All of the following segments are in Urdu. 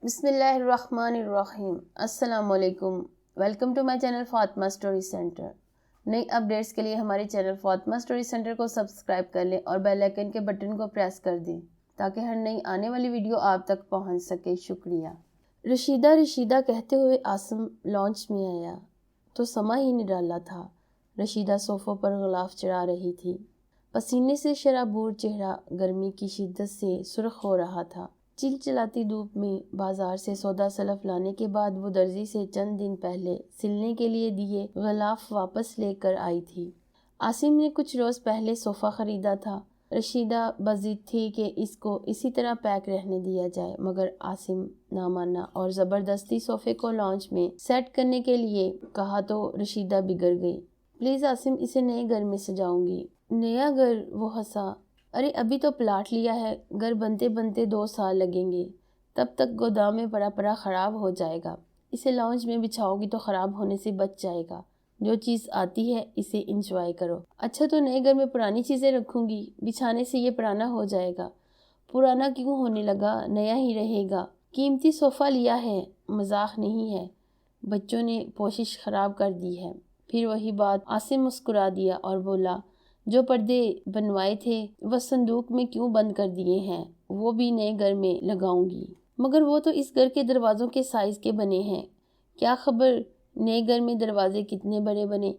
بسم اللہ الرحمن الرحیم۔ السلام علیکم، welcome to my channel Fatima Story Centre. نئی اپڈیٹس کے لیے ہمارے چینل فاطمہ اسٹوری سینٹر کو سبسکرائب کر لیں اور بیل آئیکن کے بٹن کو پریس کر دیں تاکہ ہر نئی آنے والی ویڈیو آپ تک پہنچ سکے۔ شکریہ۔ رشیدہ کہتے ہوئے عاصم لانچ میں آیا تو سما ہی نے ڈالا تھا۔ رشیدہ صوفوں پر غلاف چڑھا رہی تھی۔ پسینے سے شرابور چہرہ گرمی کی شدت سے سرخ ہو رہا تھا۔ چلچلاتی دھوپ میں بازار سے سودا سلف لانے کے بعد وہ درزی سے چند دن پہلے سلنے کے لیے دیے غلاف واپس لے کر آئی تھی۔ عاصم نے کچھ روز پہلے صوفہ خریدا تھا۔ رشیدہ بضد تھی کہ اس کو اسی طرح پیک رہنے دیا جائے، مگر عاصم نہ مانا اور زبردستی صوفے کو لانچ میں سیٹ کرنے کے لیے کہا تو رشیدہ بگڑ گئی۔ پلیز عاصم، اسے نئے گھر میں سجاؤں گی۔ نیا گھر؟ وہ ہنسا۔ ارے ابھی تو پلاٹ لیا ہے، گھر بنتے بنتے 2 سال لگیں گے، تب تک گودام میں پڑا خراب ہو جائے گا۔ اسے لاؤنج میں بچھاؤ گی تو خراب ہونے سے بچ جائے گا۔ جو چیز آتی ہے اسے انجوائے کرو۔ اچھا تو نئے گھر میں پرانی چیزیں رکھوں گی، بچھانے سے یہ پرانا ہو جائے گا۔ پرانا کیوں ہونے لگا، نیا ہی رہے گا۔ قیمتی صوفہ لیا ہے، مذاق نہیں ہے۔ بچوں نے کوشش خراب کر دی ہے۔ پھر وہی بات۔ عاصم مسکرا دیا اور بولا، جو پردے بنوائے تھے وہ صندوق میں کیوں بند کر دیے ہیں؟ وہ بھی نئے گھر میں لگاؤں گی۔ مگر وہ تو اس گھر کے دروازوں کے سائز کے بنے ہیں۔ کیا خبر نئے گھر میں دروازے کتنے بڑے بنے؟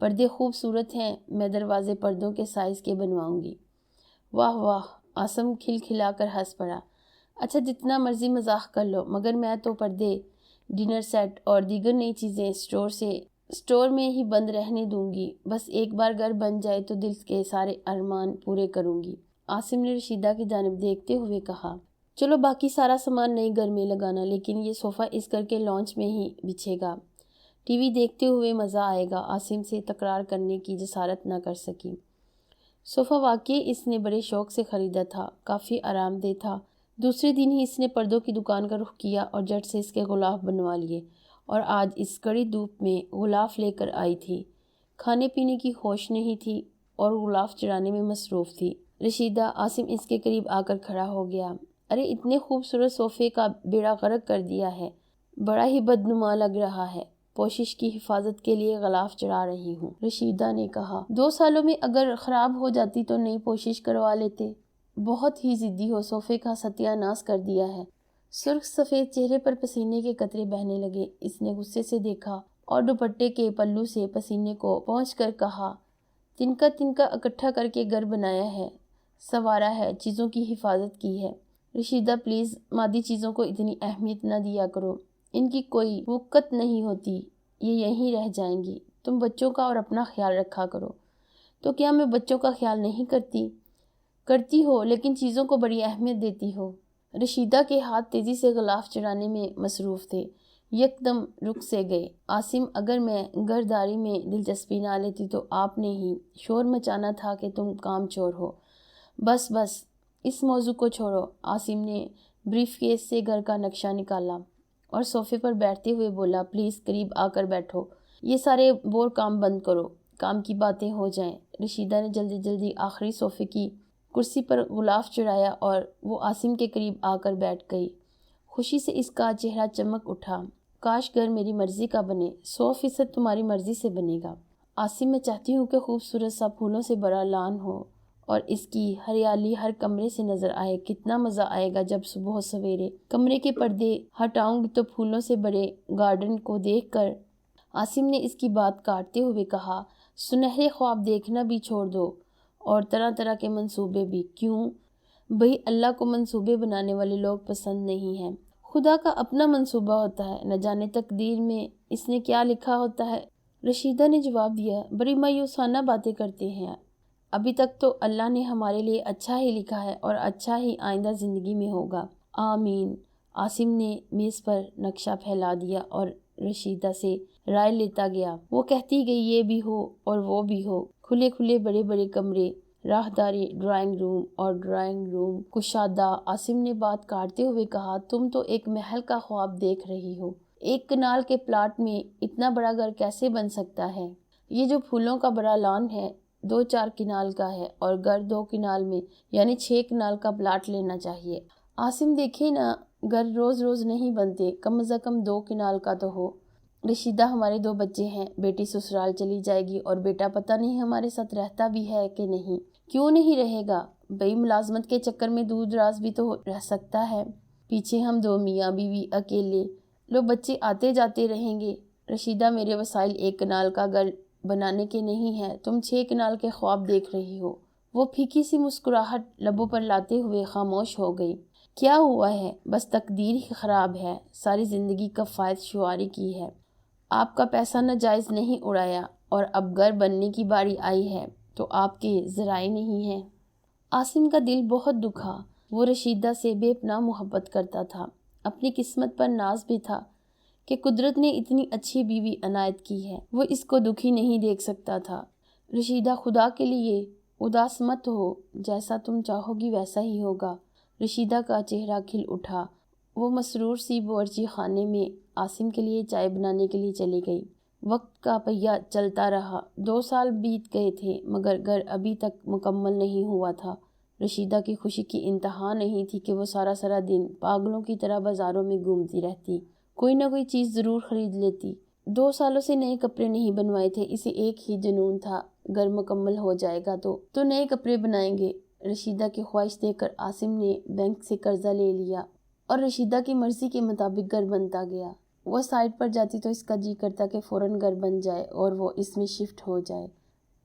پردے خوبصورت ہیں، میں دروازے پردوں کے سائز کے بنواؤں گی۔ واہ واہ! عاصم کھلکھلا کر ہنس پڑا۔ اچھا جتنا مرضی مزاح کر لو، مگر میں تو پردے، ڈنر سیٹ اور دیگر نئی چیزیں اسٹور میں ہی بند رہنے دوں گی۔ بس ایک بار گھر بن جائے تو دل کے سارے ارمان پورے کروں گی۔ عاصم نے رشیدہ کی جانب دیکھتے ہوئے کہا، چلو باقی سارا سامان نئے گھر میں لگانا، لیکن یہ صوفہ اس گھر کے لانچ میں ہی بچھے گا۔ ٹی وی دیکھتے ہوئے مزہ آئے گا۔ عاصم سے تکرار کرنے کی جسارت نہ کر سکی۔ صوفہ واقعی اس نے بڑے شوق سے خریدا تھا، کافی آرام دہ تھا۔ دوسرے دن ہی اس نے پردوں کی دکان کا رخ کیا اور جٹ سے اس کے غلاف بنوا لیے، اور آج اس کڑی دھوپ میں غلاف لے کر آئی تھی۔ کھانے پینے کی ہوش نہیں تھی اور غلاف چڑھانے میں مصروف تھی۔ رشیدہ، عاصم اس کے قریب آ کر کھڑا ہو گیا۔ ارے اتنے خوبصورت صوفے کا بیڑا غرق کر دیا ہے، بڑا ہی بدنما لگ رہا ہے۔ کوشش کی حفاظت کے لیے غلاف چڑھا رہی ہوں، رشیدہ نے کہا۔ 2 سالوں میں اگر خراب ہو جاتی تو نئی پوشش کروا لیتے۔ بہت ہی ضدی ہو، صوفے کا ستیہ ناش کر دیا ہے۔ سرخ سفید چہرے پر پسینے کے قطرے بہنے لگے۔ اس نے غصے سے دیکھا اور دوپٹے کے پلو سے پسینے کو پونچھ کر کہا، تنکا اکٹھا کر کے گھر بنایا ہے، سنوارا ہے، چیزوں کی حفاظت کی ہے۔ رشیدہ پلیز، مادی چیزوں کو اتنی اہمیت نہ دیا کرو، ان کی کوئی وقت نہیں ہوتی، یہ یہیں رہ جائیں گی۔ تم بچوں کا اور اپنا خیال رکھا کرو۔ تو کیا میں بچوں کا خیال نہیں کرتی ہو، لیکن چیزوں کو بڑی اہمیت دیتی ہو۔ رشیدہ کے ہاتھ تیزی سے غلاف چڑھانے میں مصروف تھے، یکدم رک سے گئے۔ عاصم، اگر میں گھرداری میں دلچسپی نہ لیتی تو آپ نے ہی شور مچانا تھا کہ تم کام چور ہو۔ بس اس موضوع کو چھوڑو۔ عاصم نے بریف کیس سے گھر کا نقشہ نکالا اور صوفے پر بیٹھتے ہوئے بولا، پلیز قریب آ کر بیٹھو، یہ سارے بور کام بند کرو، کام کی باتیں ہو جائیں۔ رشیدہ نے جلدی آخری صوفے کی کرسی پر غلاف چڑھایا اور وہ عاصم کے قریب آ کر بیٹھ گئی۔ خوشی سے اس کا چہرہ چمک اٹھا۔ کاش گھر میری مرضی کا بنے، 100% تمہاری مرضی سے بنے گا۔ عاصم، میں چاہتی ہوں کہ خوبصورت سا پھولوں سے بڑا لان ہو اور اس کی ہریالی ہر کمرے سے نظر آئے۔ کتنا مزہ آئے گا جب صبح سویرے کمرے کے پردے ہٹاؤں گی تو پھولوں سے بڑے گارڈن کو دیکھ کر۔ عاصم نے اس کی بات کاٹتے ہوئے کہا، سنہرے خواب دیکھنا بھی چھوڑ دو اور طرح کے منصوبے بھی۔ کیوں؟ بھئی اللہ کو منصوبے بنانے والے لوگ پسند نہیں ہیں۔ خدا کا اپنا منصوبہ ہوتا ہے، نہ جانے تقدیر میں اس نے کیا لکھا ہوتا ہے۔ رشیدہ نے جواب دیا، بڑی مایوسانہ باتیں کرتے ہیں، ابھی تک تو اللہ نے ہمارے لیے اچھا ہی لکھا ہے اور اچھا ہی آئندہ زندگی میں ہوگا۔ آمین۔ عاصم نے میز پر نقشہ پھیلا دیا اور رشیدہ سے رائے لیتا گیا۔ وہ کہتی گئی، یہ بھی ہو اور وہ بھی ہو، کھلے بڑے کمرے، راہداری، ڈرائنگ روم کشادہ۔ عاصم نے بات کاٹتے ہوئے کہا، تم تو ایک محل کا خواب دیکھ رہی ہو، 1 کنال کے پلاٹ میں اتنا بڑا گھر کیسے بن سکتا ہے؟ یہ جو پھولوں کا بڑا لان ہے 2-4 کنال کا ہے اور گھر 2 کنال میں، یعنی 6 کنال کا پلاٹ لینا چاہیے۔ عاصم، دیکھے نا، گھر روز روز نہیں بنتے، کم از کم 2 کنال کا تو ہو۔ رشیدہ، ہمارے 2 بچے ہیں، بیٹی سسرال چلی جائے گی اور بیٹا پتہ نہیں ہمارے ساتھ رہتا بھی ہے کہ نہیں۔ کیوں نہیں رہے گا بھئی، ملازمت کے چکر میں دور دراز بھی تو رہ سکتا ہے۔ پیچھے ہم 2 میاں بیوی اکیلے، لو بچے آتے جاتے رہیں گے۔ رشیدہ، میرے وسائل 1 کنال کا گھر بنانے کے نہیں ہے، تم 6 کنال کے خواب دیکھ رہی ہو۔ وہ پھیکی سی مسکراہٹ لبوں پر لاتے ہوئے خاموش ہو گئی۔ کیا ہوا ہے؟ بس تقدیر ہی خراب ہے، ساری زندگی کفایت شعاری کی ہے، آپ کا پیسہ ناجائز نہیں اڑایا، اور اب گھر بننے کی باری آئی ہے تو آپ کے ذرائع نہیں ہیں۔ عاصم کا دل بہت دکھا، وہ رشیدہ سے بے پناہ محبت کرتا تھا، اپنی قسمت پر ناز بھی تھا کہ قدرت نے اتنی اچھی بیوی عنایت کی ہے، وہ اس کو دکھی نہیں دیکھ سکتا تھا۔ رشیدہ، خدا کے لیے اداس مت ہو، جیسا تم چاہو گی ویسا ہی ہوگا۔ رشیدہ کا چہرہ کھل اٹھا، وہ مسرور سی باورچی خانے میں عاصم کے لیے چائے بنانے کے لیے چلی گئی۔ وقت کا پہیہ چلتا رہا، 2 سال بیت گئے تھے مگر گھر ابھی تک مکمل نہیں ہوا تھا۔ رشیدہ کی خوشی کی انتہا نہیں تھی کہ وہ سارا دن پاگلوں کی طرح بازاروں میں گھومتی رہتی، کوئی نہ کوئی چیز ضرور خرید لیتی۔ 2 سالوں سے نئے کپڑے نہیں بنوائے تھے، اسے ایک ہی جنون تھا، گھر مکمل ہو جائے گا تو نئے کپڑے بنائیں گے۔ رشیدہ کی خواہش دیکھ کر عاصم نے بینک سے قرضہ لے لیا اور رشیدہ کی مرضی کے مطابق گھر بنتا گیا۔ وہ سائٹ پر جاتی تو اس کا جی کرتا کہ فوراً گھر بن جائے اور وہ اس میں شفٹ ہو جائے،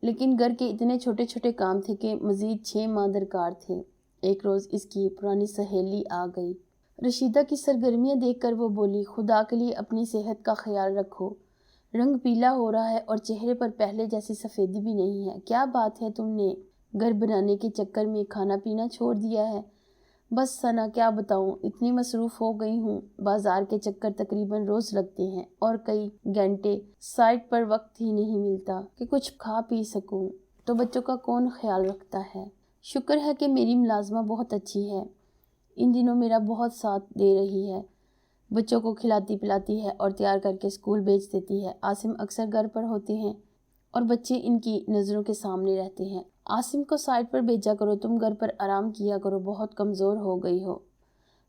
لیکن گھر کے اتنے چھوٹے کام تھے کہ مزید 6 ماہ درکار تھے۔ ایک روز اس کی پرانی سہیلی آ گئی۔ رشیدہ کی سرگرمیاں دیکھ کر وہ بولی، خدا کے لیے اپنی صحت کا خیال رکھو، رنگ پیلا ہو رہا ہے اور چہرے پر پہلے جیسی سفیدی بھی نہیں ہے۔ کیا بات ہے، تم نے گھر بنانے کے چکر میں کھانا پینا چھوڑ دیا ہے؟ بس ثنا، کیا بتاؤں، اتنی مصروف ہو گئی ہوں، بازار کے چکر تقریباً روز لگتے ہیں اور کئی گھنٹے سائٹ پر وقت ہی نہیں ملتا کہ کچھ کھا پی سکوں، تو بچوں کا کون خیال رکھتا ہے؟ شکر ہے کہ میری ملازمہ بہت اچھی ہے، ان دنوں میرا بہت ساتھ دے رہی ہے، بچوں کو کھلاتی پلاتی ہے اور تیار کر کے اسکول بھیج دیتی ہے۔ عاصم اکثر گھر پر ہوتے ہیں اور بچے ان کی نظروں کے سامنے رہتے ہیں۔ عاصم کو سائٹ پر بھیجا کرو، تم گھر پر آرام کیا کرو، بہت کمزور ہو گئی ہو۔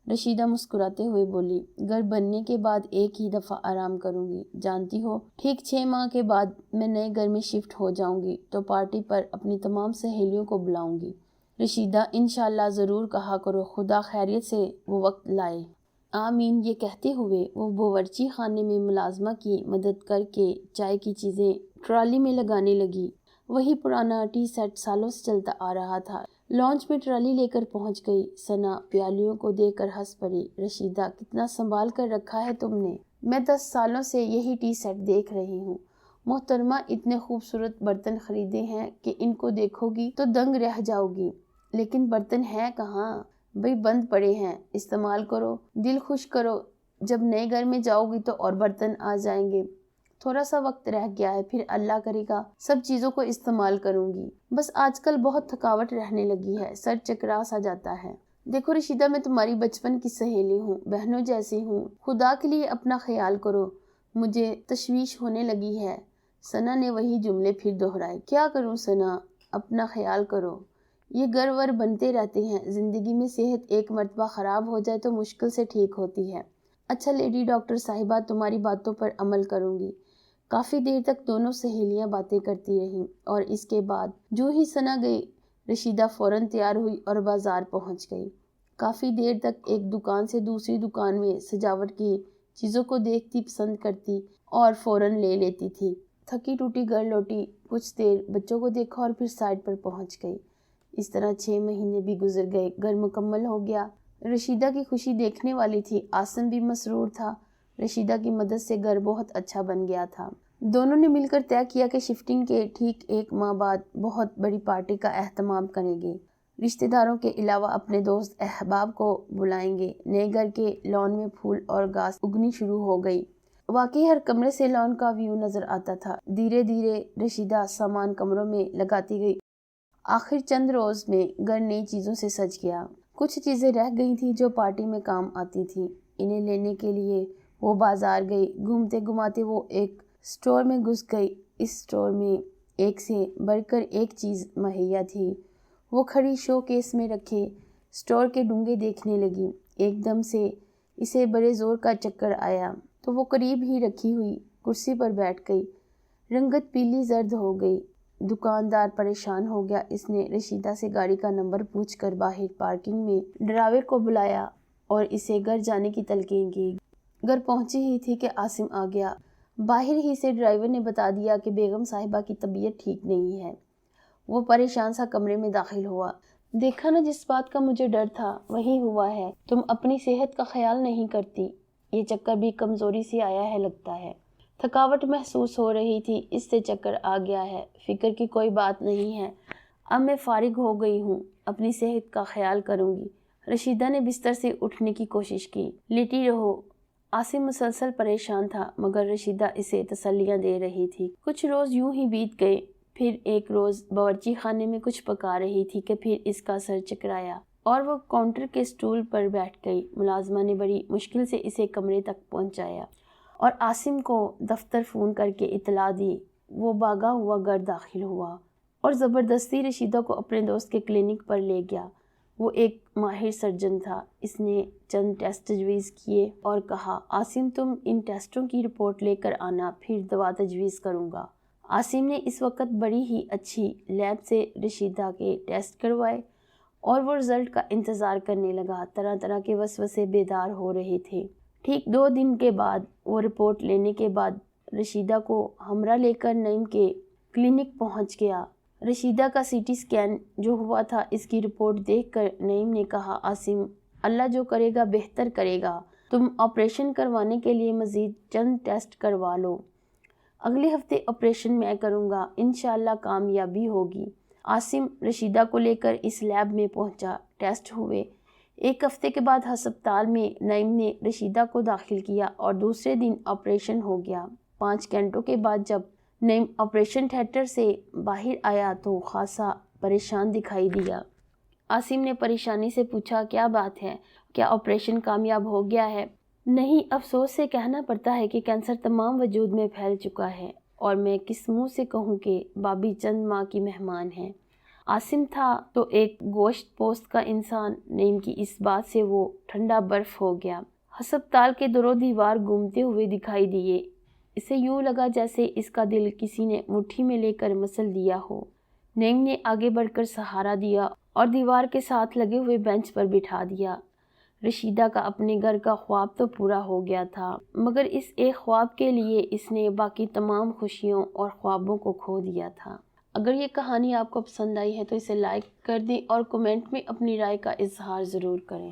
رشیدہ مسکراتے ہوئے بولی، گھر بننے کے بعد ایک ہی دفعہ آرام کروں گی، جانتی ہو، ٹھیک 6 ماہ کے بعد میں نئے گھر میں شفٹ ہو جاؤں گی تو پارٹی پر اپنی تمام سہیلیوں کو بلاؤں گی۔ رشیدہ، انشاءاللہ ضرور کہا کرو، خدا خیریت سے وہ وقت لائے۔ آمین۔ یہ کہتے ہوئے وہ باورچی خانے میں ملازمہ کی مدد کر کے چائے کی چیزیں ٹرالی میں لگانے لگی۔ وہی پرانا ٹی سیٹ سالوں سے چلتا آ رہا تھا۔ لانچ میں ٹرالی لے کر پہنچ گئی۔ ثنا پیالیوں کو دیکھ کر ہنس پڑی۔ رشیدہ، کتنا سنبھال کر رکھا ہے تم نے، میں 10 سالوں سے یہی ٹی سیٹ دیکھ رہی ہوں۔ محترمہ، اتنے خوبصورت برتن خریدے ہیں کہ ان کو دیکھو گی تو دنگ رہ جاؤ گی، لیکن برتن ہیں کہاں؟ بھئی بند پڑے ہیں، استعمال کرو، دل خوش کرو، جب نئے گھر میں جاؤ گی تو اور برتن آ جائیں گے۔ تھوڑا سا وقت رہ گیا ہے، پھر اللہ کرے گا سب چیزوں کو استعمال کروں گی، بس آج کل بہت تھکاوٹ رہنے لگی ہے، سر چکرا سا جاتا ہے۔ دیکھو رشیدہ، میں تمہاری بچپن کی سہیلی ہوں، بہنوں جیسی ہوں، خدا کے لیے اپنا خیال کرو، مجھے تشویش ہونے لگی ہے۔ ثنا نے وہی جملے پھر دہرائے۔ کیا کروں ثنا، اپنا خیال کرو، یہ گھر ور بنتے رہتے ہیں، زندگی میں صحت ایک مرتبہ خراب ہو جائے تو مشکل سے ٹھیک ہوتی ہے۔ اچھا لیڈی ڈاکٹر صاحبہ، تمہاری باتوں پر عمل کروں گی۔ کافی دیر تک دونوں سہیلیاں باتیں کرتی رہیں اور اس کے بعد جو ہی ثنا گئی، رشیدہ فوراً تیار ہوئی اور بازار پہنچ گئی۔ کافی دیر تک ایک دکان سے دوسری دکان میں سجاوٹ کی چیزوں کو دیکھتی، پسند کرتی اور فوراً لے لیتی تھی۔ تھکی ٹوٹی گھر لوٹی، کچھ دیر بچوں کو دیکھا اور پھر سائٹ پر پہنچ گئی۔ اس طرح 6 مہینے بھی گزر گئے، گھر مکمل ہو گیا۔ رشیدہ کی خوشی دیکھنے والی تھی، عاصم بھی مسرور تھا۔ رشیدہ کی مدد سے گھر بہت اچھا بن گیا تھا۔ دونوں نے مل کر طے کیا کہ شفٹنگ کے ٹھیک 1 ماہ بعد بہت بڑی پارٹی کا اہتمام کریں گے، رشتہ داروں کے علاوہ اپنے دوست احباب کو بلائیں گے۔ نئے گھر کے لان میں پھول اور گھاس اگنی شروع ہو گئی، واقعی ہر کمرے سے لان کا ویو نظر آتا تھا۔ دھیرے دھیرے رشیدہ سامان کمروں میں لگاتی گئی، آخر چند روز میں گھر نئی چیزوں سے سج گیا۔ کچھ چیزیں رہ گئی تھیں جو پارٹی میں کام آتی تھیں، انہیں لینے کے لیے وہ بازار گئی۔ گھومتے گھماتے وہ ایک اسٹور میں گھس گئی۔ اس اسٹور میں ایک سے بڑھ کر ایک چیز مہیا تھی۔ وہ کھڑی شو کیس میں رکھے اسٹور کے ڈونگے دیکھنے لگی۔ ایک دم سے اسے بڑے زور کا چکر آیا تو وہ قریب ہی رکھی ہوئی کرسی پر بیٹھ گئی۔ رنگت پیلی زرد ہو گئی۔ دکاندار پریشان ہو گیا۔ اس نے رشیدہ سے گاڑی کا نمبر پوچھ کر باہر پارکنگ میں ڈرائیور کو بلایا اور اسے گھر جانے کی تلقین کی۔ گھر پہنچی ہی تھی کہ عاصم آ گیا۔ باہر ہی سے ڈرائیور نے بتا دیا کہ بیگم صاحبہ کی طبیعت ٹھیک نہیں ہے۔ وہ پریشان سا کمرے میں داخل ہوا۔ دیکھا نا، جس بات کا مجھے ڈر تھا وہی ہوا ہے۔ تم اپنی صحت کا خیال نہیں کرتی۔ یہ چکر بھی کمزوری سے آیا ہے لگتا ہے۔ تھکاوٹ محسوس ہو رہی تھی، اس سے چکر آ گیا ہے۔ فکر کی کوئی بات نہیں ہے، اب میں فارغ ہو گئی ہوں، اپنی صحت کا خیال کروں گی۔ رشیدہ نے بستر سے اٹھنے کی کوشش کی۔ لیٹی رہو۔ عاصم مسلسل پریشان تھا مگر رشیدہ اسے تسلیاں دے رہی تھی۔ کچھ روز یوں ہی بیت گئے۔ پھر ایک روز باورچی خانے میں کچھ پکا رہی تھی کہ پھر اس کا سر چکرایا اور وہ کاؤنٹر کے سٹول پر بیٹھ گئی۔ ملازمہ نے بڑی مشکل سے اسے کمرے تک پہنچایا اور عاصم کو دفتر فون کر کے اطلاع دی۔ وہ بھاگا ہوا گھر داخل ہوا اور زبردستی رشیدہ کو اپنے دوست کے کلینک پر لے گیا۔ وہ ایک ماہر سرجن تھا۔ اس نے چند ٹیسٹ تجویز کیے اور کہا، عاصم تم ان ٹیسٹوں کی رپورٹ لے کر آنا، پھر دوا تجویز کروں گا۔ عاصم نے اس وقت بڑی ہی اچھی لیب سے رشیدہ کے ٹیسٹ کروائے اور وہ رزلٹ کا انتظار کرنے لگا۔ طرح طرح کے وسوسے بیدار ہو رہے تھے۔ ٹھیک 2 دن کے بعد وہ رپورٹ لینے کے بعد رشیدہ کو ہمراہ لے کر نعیم کے کلینک پہنچ گیا۔ رشیدہ کا سی ٹی اسکین جو ہوا تھا، اس کی رپورٹ دیکھ کر نعیم نے کہا، عاصم اللہ جو کرے گا بہتر کرے گا، تم آپریشن کروانے کے لیے مزید چند ٹیسٹ کروا لو۔ اگلے ہفتے آپریشن میں کروں گا، انشاءاللہ کامیابی ہوگی۔ عاصم رشیدہ کو لے کر اس لیب میں پہنچا۔ ٹیسٹ ہوئے۔ 1 ہفتے کے بعد ہسپتال میں نعیم نے رشیدہ کو داخل کیا اور دوسرے دن آپریشن ہو گیا۔ 5 گھنٹوں کے بعد جب نعیم آپریشن تھیٹر سے باہر آیا تو خاصا پریشان دکھائی دیا۔ عاصم نے پریشانی سے پوچھا، کیا بات ہے؟ کیا آپریشن کامیاب ہو گیا ہے؟ نہیں، افسوس سے کہنا پڑتا ہے کہ کینسر تمام وجود میں پھیل چکا ہے اور میں کس منہ سے کہوں کہ بابی چند ماہ کی مہمان ہے۔ عاصم تھا تو ایک گوشت پوست کا انسان۔ نعیم کی اس بات سے وہ ٹھنڈا برف ہو گیا۔ ہسپتال کے در و دیوار گھومتے ہوئے دکھائی دیے۔ اسے یوں لگا جیسے اس کا دل کسی نے مٹھی میں لے کر مسل دیا ہو۔ نعیم نے آگے بڑھ کر سہارا دیا اور دیوار کے ساتھ لگے ہوئے بینچ پر بٹھا دیا۔ رشیدہ کا اپنے گھر کا خواب تو پورا ہو گیا تھا مگر اس ایک خواب کے لیے اس نے باقی تمام خوشیوں اور خوابوں کو کھو دیا تھا۔ اگر یہ کہانی آپ کو پسند آئی ہے تو اسے لائک کر دیں اور کمنٹ میں اپنی رائے کا اظہار ضرور کریں۔